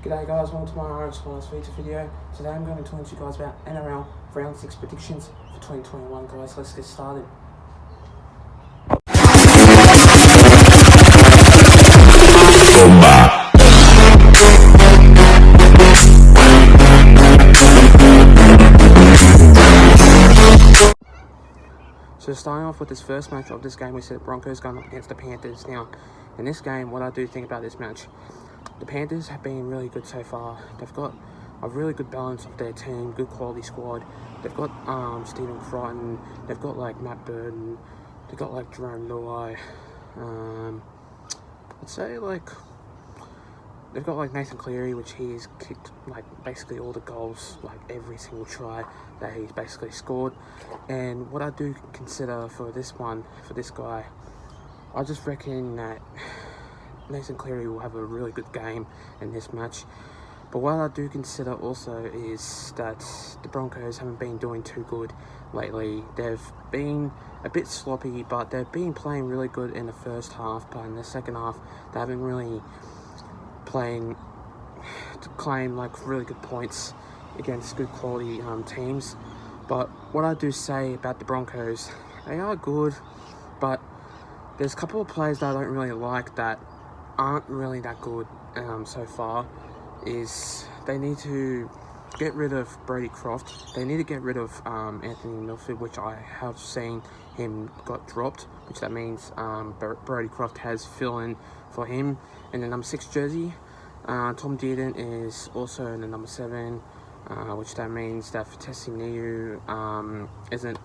G'day guys, welcome to my Irish Class feature video. Today I'm going to talk to you guys about NRL Round 6 predictions for 2021 guys. Let's get started. So starting off with this first match of this game, we said Broncos going up against the Panthers. Now, in this game, what I do think about this match, the Panthers have been really good so far. They've got a really good balance of their team, good quality squad. They've got Stephen Crichton, they've got like Matt Burton, they've got like Jerome Luai. I'd say like they've got like Nathan Cleary, which he's kicked like basically all the goals, like every single try that he's basically scored. And what I do consider for this guy, I just reckon that Nathan Cleary will have a really good game in this match. But what I do consider also is that the Broncos haven't been doing too good lately. They've been a bit sloppy, but they've been playing really good in the first half. But in the second half, they haven't really playing to claim like really good points against good quality teams. But what I do say about the Broncos, they are good, but there's a couple of players that I don't really like that aren't really that good so far. Is they need to get rid of Brody Croft. They need to get rid of Anthony Milford, which I have seen him got dropped, which that means Brody Croft has fill in for him in the number 6 jersey. Tom Dearden is also in the number 7, which that means that Fatesi Niu isn't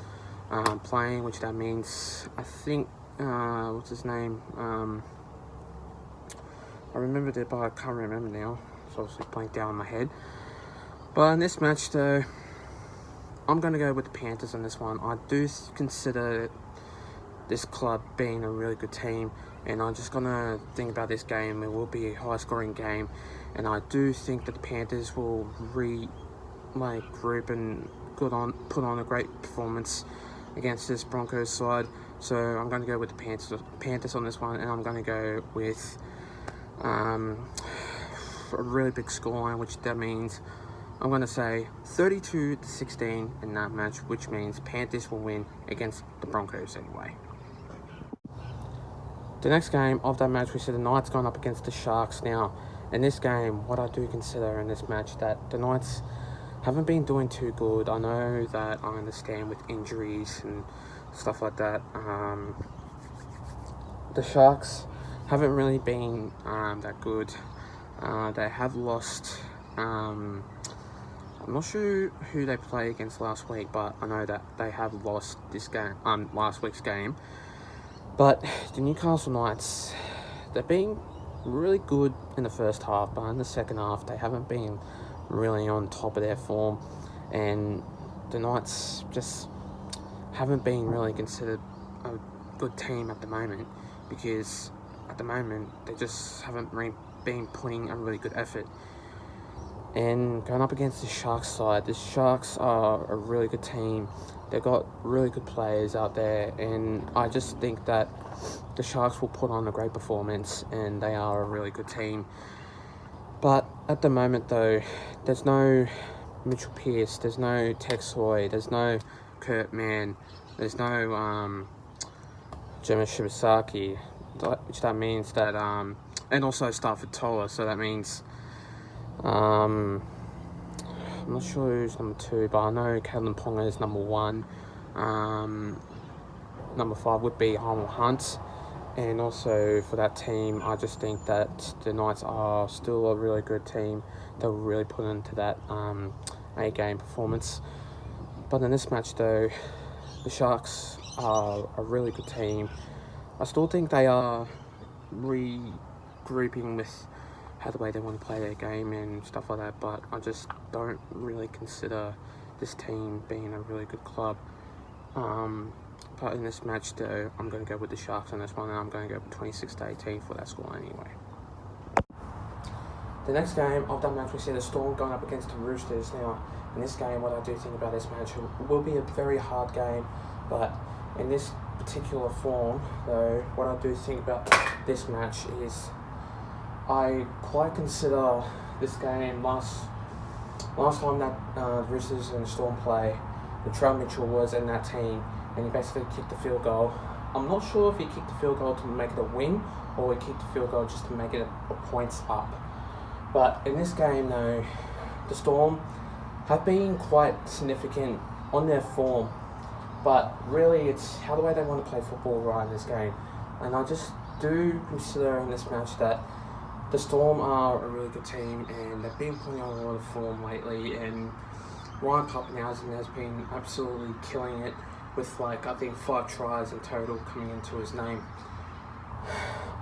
playing, which that means I think what's his name? I remembered it, but I can't remember now. It's obviously blanked down in my head. But in this match, though, I'm going to go with the Panthers on this one. I do consider this club being a really good team, and I'm just going to think about this game. It will be a high-scoring game, and I do think that the Panthers will regroup and put on a great performance against this Broncos side. So I'm going to go with the Panthers on this one, and I'm going to go with a really big scoreline, which that means I'm going to say 32-16 in that match, which means Panthers will win against the Broncos anyway. The next game of that match, we see the Knights going up against the Sharks. Now, in this game, what I do consider in this match, that the Knights haven't been doing too good. I know that I understand with injuries and stuff like that. The Sharks haven't really been that good. They have lost. I'm not sure who they played against last week, but I know that they have lost this game, last week's game. But the Newcastle Knights, they've been really good in the first half, but in the second half, they haven't been really on top of their form. And the Knights just haven't been really considered a good team at the moment, because at the moment, they just haven't been putting a really good effort. And going up against the Sharks side, the Sharks are a really good team. They've got really good players out there, and I just think that the Sharks will put on a great performance, and they are a really good team. But at the moment, though, there's no Mitchell Pearce, there's no Tex Hoy, there's no Kurt Mann, there's no Gemma Shibasaki, which that means that and also Stafford Toller, so that means I'm not sure who's number 2, but I know Caitlin Ponga is number 1. Number 5 would be Harmel Hunt. And also for that team, I just think that the Knights are still a really good team. They'll really put into that A-game performance. But in this match, though, the Sharks are a really good team. I still think they are regrouping with how the way they want to play their game and stuff like that, but I just don't really consider this team being a really good club. But in this match, though, I'm going to go with the Sharks on this one, and I'm going to go with 26-18 for that score anyway. The next game of that match, we see the Storm going up against the Roosters. Now, in this game, what I do think about this match, it will be a very hard game, but in this particular form, though, what I do think about this match is I quite consider this game last time that Roosters and Storm play, Latrell Mitchell was in that team and he basically kicked the field goal. I'm not sure if he kicked the field goal to make it a win or he kicked the field goal just to make it a points up. But in this game though, the Storm have been quite significant on their form, but really it's how the way they want to play football right in this game. And I just do consider in this match that the Storm are a really good team and they've been putting on a lot of form lately, and Ryan Papenhuyzen has been absolutely killing it with I think 5 tries in total coming into his name.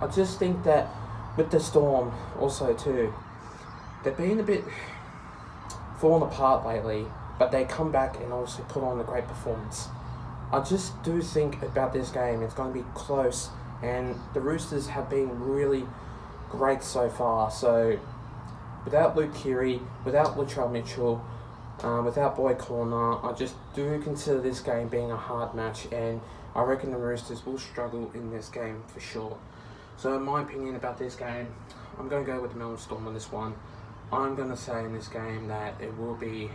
I just think that with the Storm also too, they've been a bit falling apart lately, but they come back and obviously put on a great performance. I just do think about this game, it's going to be close, and the Roosters have been really great so far. So without Luke Keary, without Latrell Mitchell, without Boyd Corner, I just do consider this game being a hard match, and I reckon the Roosters will struggle in this game for sure. So in my opinion about this game, I'm going to go with the Melbourne Storm on this one. I'm going to say in this game that it will be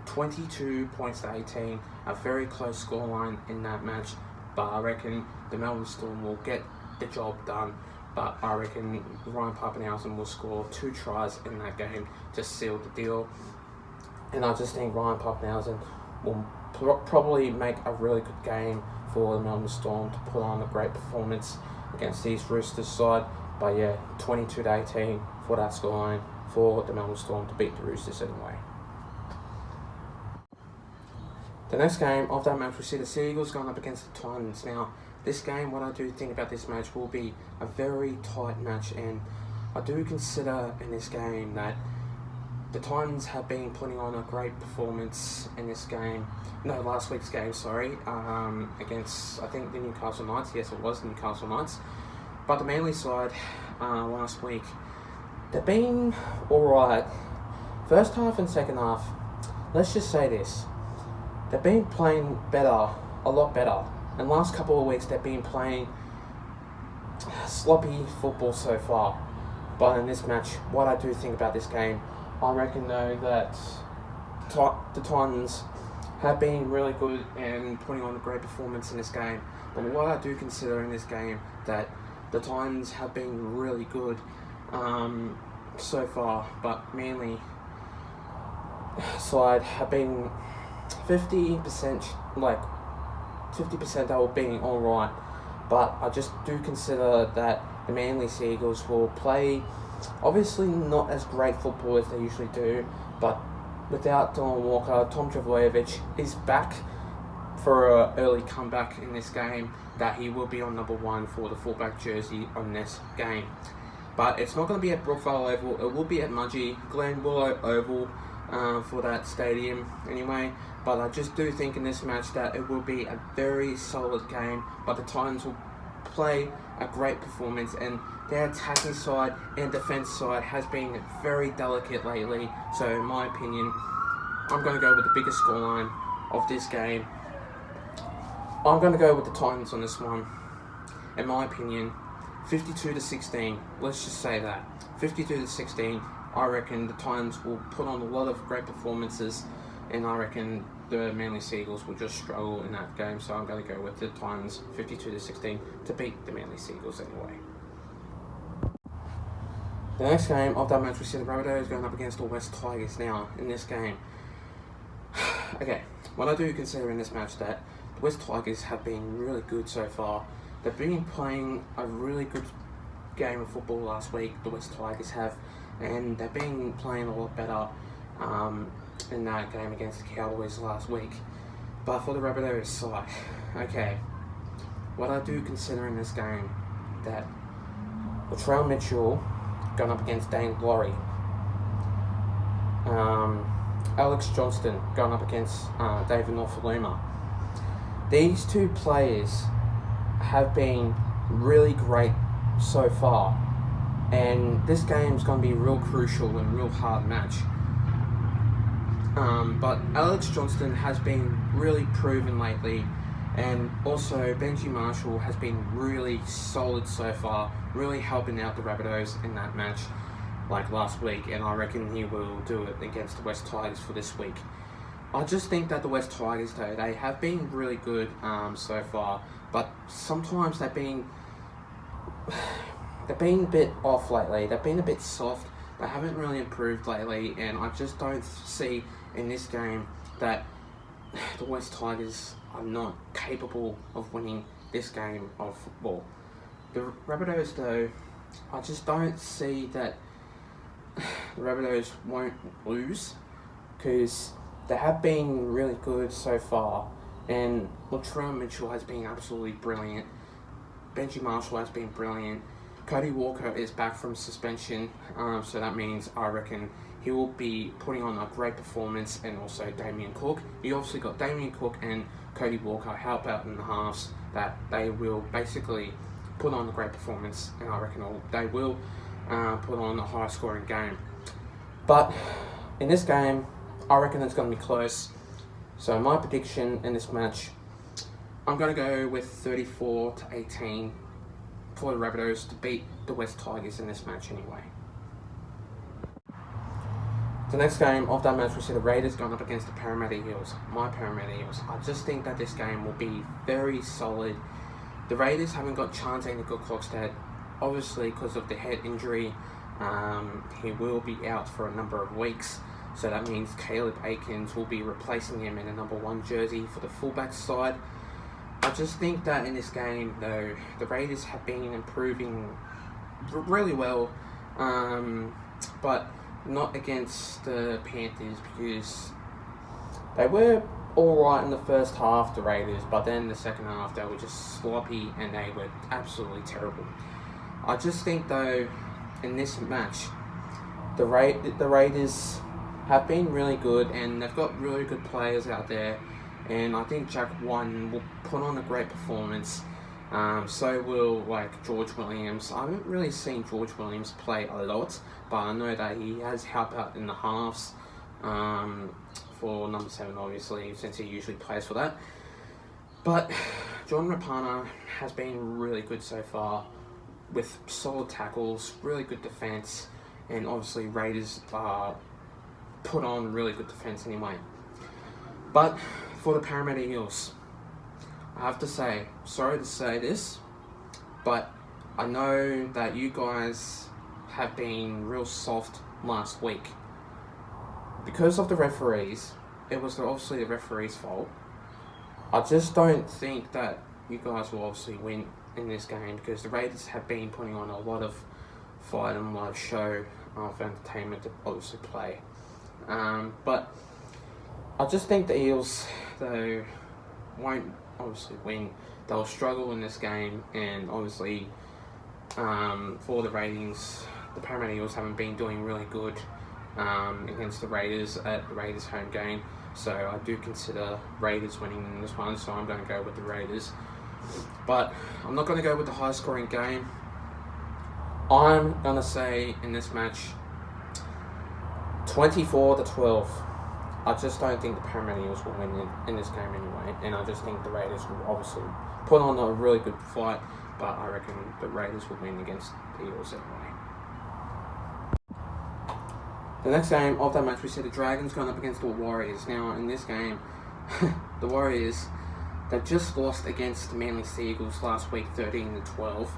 22 points to 18, a very close scoreline in that match, but I reckon the Melbourne Storm will get the job done. But I reckon Ryan Papenhuyzen will score 2 tries in that game to seal the deal. And I just think Ryan Papenhuyzen will probably make a really good game for the Melbourne Storm to put on a great performance against these Roosters side. But yeah, 22 to 18 for that scoreline for the Melbourne Storm to beat the Roosters anyway. The next game of that match, we see the Sea Eagles going up against the Titans. Now, this game, what I do think about this match will be a very tight match, and I do consider in this game that the Titans have been putting on a great performance in this game. No, last week's game, sorry, against, I think, the Newcastle Knights. Yes, it was the Newcastle Knights. But the Manly side last week, they've been alright. First half and second half, let's just say this. They've been playing better, a lot better. And last couple of weeks, they've been playing sloppy football so far. But in this match, what I do think about this game, I reckon though that the Titans have been really good and putting on a great performance in this game. But what I do consider in this game, that the Titans have been really good so far, but Manly side have been 50%, 50% they were being alright, but I just do consider that the Manly Sea Eagles will play obviously not as great football as they usually do, but without Dylan Walker, Tom Trbojevic is back for an early comeback in this game, that he will be on number 1 for the fullback jersey on this game. But it's not going to be at Brookvale Oval, it will be at Mudgee, Glen Willow Oval for that stadium anyway. But I just do think in this match that it will be a very solid game, but the Titans will play a great performance, and their attacking side and defence side has been very delicate lately. So in my opinion, I'm going to go with the biggest scoreline of this game. I'm going to go with the Titans on this one. In my opinion, 52 to 16. Let's just say that 52 to 16. I reckon the Titans will put on a lot of great performances, and I reckon the Manly Sea Eagles will just struggle in that game. So I'm going to go with the Titans 52 to 16 to beat the Manly Sea Eagles anyway. The next game of that match, we see the Rabbitohs going up against the West Tigers. Now, in this game, okay, what I do consider in this match that the West Tigers have been really good so far. They've been playing a really good game of football last week, the West Tigers have, and they've been playing a lot better in that game against the Cowboys last week. But for the Rabbitohs side, okay, what I do consider in this game, that Latrell Mitchell going up against Dane Laurie, Alex Johnston going up against David Norfoluma. These two players have been really great so far, and this game's going to be real crucial and real hard match. But Alex Johnston has been really proven lately, and also Benji Marshall has been really solid so far, really helping out the Rabbitohs in that match. like last week, and I reckon he will do it against the West Tigers for this week. I just think that the West Tigers, though, they have been really good so far, but sometimes they've been a bit off lately. They've been a bit soft. They haven't really improved lately, and I just don't see in this game that the West Tigers are not capable of winning this game of football. The Rabbitohs, though, I just don't see that the Rabbitohs won't lose, because they have been really good so far, and Latrell Mitchell has been absolutely brilliant. Benji Marshall has been brilliant. Cody Walker is back from suspension, so that means I reckon he will be putting on a great performance, and also Damien Cook. You obviously got Damien Cook and Cody Walker help out in the halves, that they will basically put on a great performance, and I reckon they will put on a high scoring game. But in this game, I reckon it's going to be close. So my prediction in this match, I'm going to go with 34-18 for the Rabbitohs to beat the West Tigers in this match anyway. The next game of that match, we see the Raiders going up against the Parramatta Eels. My Parramatta Eels. I just think that this game will be very solid. The Raiders haven't got Chance Nickel-Clockstead, obviously because of the head injury. He will be out for a number of weeks. So that means Caleb Aikens will be replacing him in a number 1 jersey for the fullback side. I just think that in this game, though, the Raiders have been improving really well, but not against the Panthers, because they were alright in the first half, the Raiders, but then the second half they were just sloppy and they were absolutely terrible. I just think, though, in this match, the Raiders have been really good, and they've got really good players out there, and I think Jack One will put on a great performance. So will George Williams. I haven't really seen George Williams play a lot, but I know that he has helped out in the halves for number 7, obviously, since he usually plays for that. But John Rapana has been really good so far, with solid tackles, really good defence, and obviously Raiders put on really good defence anyway. But for the Parramatta Eels, I have to say, sorry to say this, but I know that you guys have been real soft last week. Because of the referees, it was obviously the referees' fault. I just don't think that you guys will obviously win in this game, because the Raiders have been putting on a lot of fight and a lot of show of entertainment to obviously play. But I just think the Eels, though, won't obviously win. They'll struggle in this game, and obviously for the ratings, the Parramatta Eels haven't been doing really good against the Raiders at the Raiders home game. So I do consider Raiders winning in this one, so I'm going to go with the Raiders. But I'm not going to go with the high scoring game. I'm going to say in this match 24-12. I just don't think the Parramatta Eels will win in this game anyway, and I just think the Raiders will obviously put on a really good fight, but I reckon the Raiders will win against the Eels anyway. The next game of that match, we see the Dragons going up against the Warriors. Now, in this game, the Warriors, they've just lost against the Manly Seagulls last week, 13-12.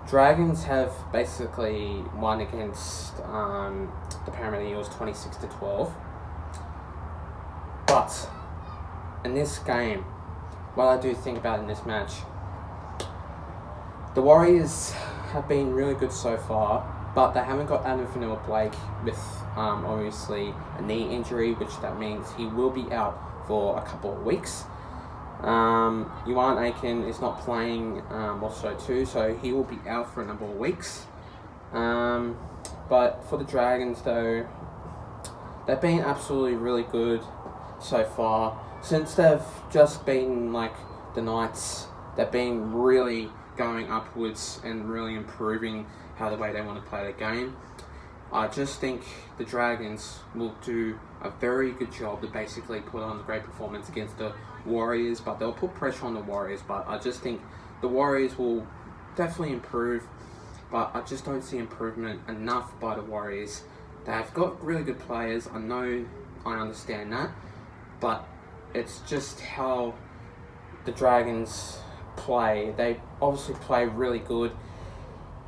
Dragons have basically won against the Parramatta Eels 26-12. But in this game, what I do think about in this match, the Warriors have been really good so far, but they haven't got Adam Fanua-Blake with obviously a knee injury, which that means he will be out for a couple of weeks. Yuan Aiken is not playing also too, so he will be out for a number of weeks. But for the Dragons, though, they've been absolutely really good so far. Since they've just been like the Knights, they've been really going upwards and really improving how the way they want to play the game. I just think the Dragons will do a very good job to basically put on a great performance against the Warriors, but they'll put pressure on the Warriors. But I just think the Warriors will definitely improve, but but I just don't see improvement enough by the Warriors. They've got really good players, I understand that, but it's just how the Dragons play. They obviously play really good.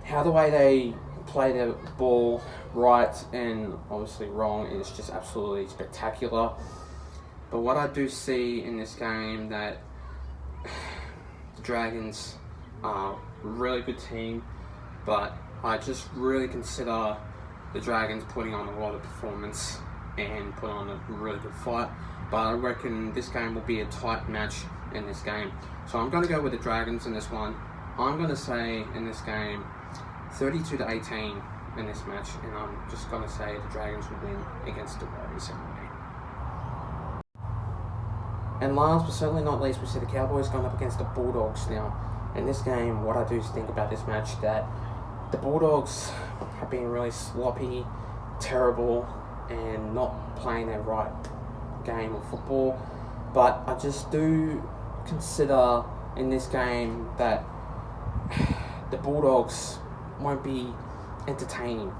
How the way they play the ball right and obviously wrong is just absolutely spectacular. But what I do see in this game, that the Dragons are a really good team, but I just really consider the Dragons putting on a lot of performance and put on a really good fight. But I reckon this game will be a tight match in this game. So I'm going to go with the Dragons in this one. I'm going to say in this game 32-18 in this match, and I'm just going to say the Dragons will win against the Warriors anyway. And last but certainly not least, we see the Cowboys going up against the Bulldogs. Now, in this game, what I do think about this match, that the Bulldogs have been really sloppy, terrible, and not playing their right game of football. But I just do consider in this game that the Bulldogs won't be entertaining.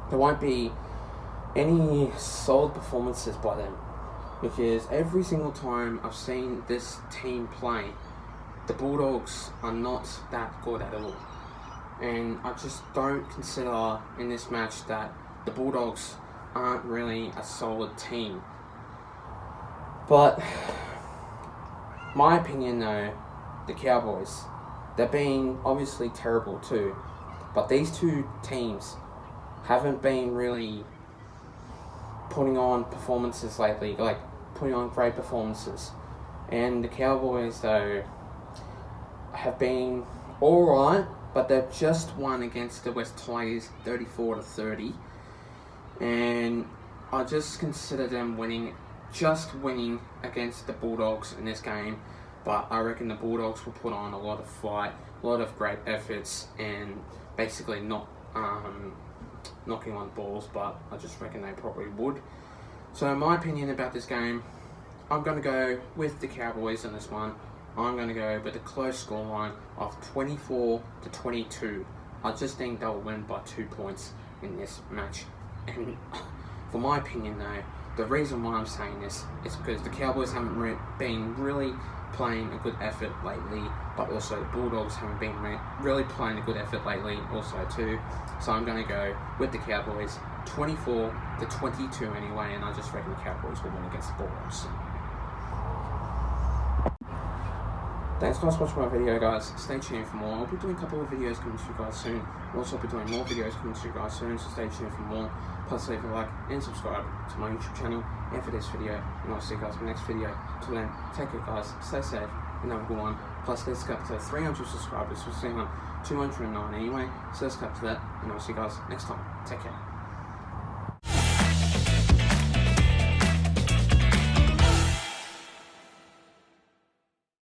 There won't be any solid performances by them, because every single time I've seen this team play, the Bulldogs are not that good at all. And I just don't consider in this match that the Bulldogs aren't really a solid team. But my opinion though, the Cowboys, they're being obviously terrible too, but these two teams haven't been really putting on performances lately, like putting on great performances. And the Cowboys though have been alright, but they've just won against the West Tigers 34-30, and I just consider them winning against the Bulldogs in this game. But I reckon the Bulldogs will put on a lot of fight, a lot of great efforts, and basically not knocking on balls, but I just reckon they probably would. So my opinion about this game, I'm going to go with the Cowboys in this one. I'm going to go with a close scoreline of 24-22. I just think they'll win by 2 points in this match. And for my opinion though, the reason why I'm saying this is because the Cowboys haven't been really playing a good effort lately, but also the Bulldogs haven't been really playing a good effort lately also too. So I'm going to go with the Cowboys 24-22 anyway, and I just reckon the Cowboys will win against the Bulldogs. Thanks guys for watching my video, guys. Stay tuned for more. I'll be doing a couple of videos coming to you guys soon. I'll also be doing more videos coming to you guys soon, so stay tuned for more. Plus leave a like and subscribe to my YouTube channel and for this video. And I'll see you guys in my next video. Till then, take care guys, stay safe, and have a good one. Plus let's get up to 300 subscribers. We're sitting on 209 anyway, so let's get up to that. And I'll see you guys next time. Take care.